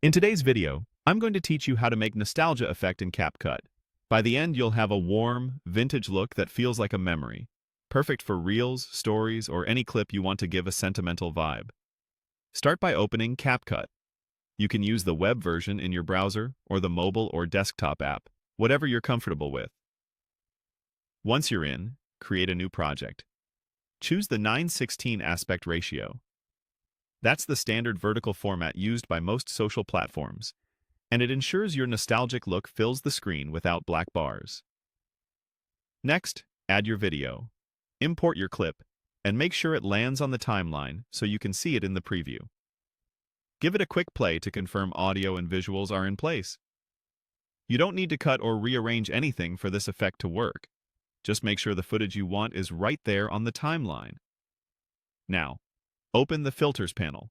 In today's video, I'm going to teach you how to make nostalgia effect in Capcut. By the end, you'll have a warm, vintage look that feels like a memory, perfect for reels, stories, or any clip you want to give a sentimental vibe. Start by opening Capcut. You can use the web version in your browser or the mobile or desktop app, whatever you're comfortable with. Once you're in, create a new project. Choose the 9:16 aspect ratio. That's the standard vertical format used by most social platforms, and it ensures your nostalgic look fills the screen without black bars. Next, add your video. Import your clip, and make sure it lands on the timeline so you can see it in the preview. Give it a quick play to confirm audio and visuals are in place. You don't need to cut or rearrange anything for this effect to work. Just make sure the footage you want is right there on the timeline. Now, open the Filters panel.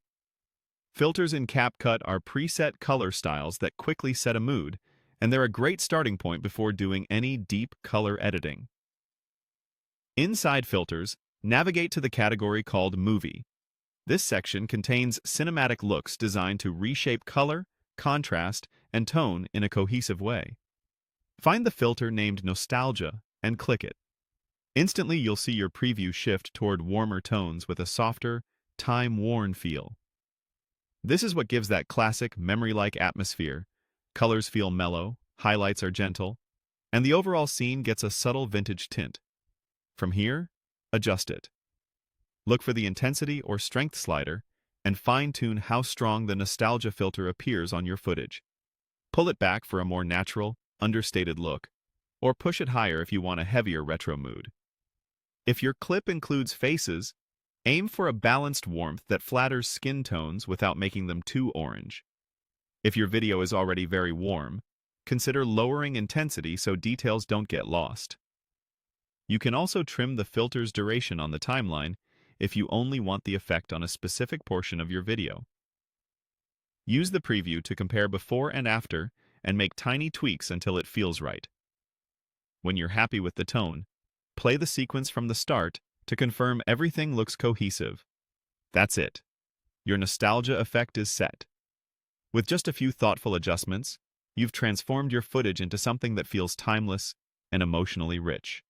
Filters in Capcut are preset color styles that quickly set a mood, and they're a great starting point before doing any deep color editing. Inside Filters, navigate to the category called Movie. This section contains cinematic looks designed to reshape color, contrast, and tone in a cohesive way. Find the filter named Nostalgia and click it. Instantly, you'll see your preview shift toward warmer tones with a softer, time-worn feel. This is what gives that classic, memory-like atmosphere. Colors feel mellow, highlights are gentle, and the overall scene gets a subtle vintage tint. From here, adjust it. Look for the intensity or strength slider and fine-tune how strong the nostalgia filter appears on your footage. Pull it back for a more natural, understated look, or push it higher if you want a heavier retro mood. If your clip includes faces, aim for a balanced warmth that flatters skin tones without making them too orange. If your video is already very warm, consider lowering intensity so details don't get lost. You can also trim the filter's duration on the timeline if you only want the effect on a specific portion of your video. Use the preview to compare before and after and make tiny tweaks until it feels right. When you're happy with the tone, play the sequence from the start to confirm everything looks cohesive. That's it. Your nostalgia effect is set. With just a few thoughtful adjustments, you've transformed your footage into something that feels timeless and emotionally rich.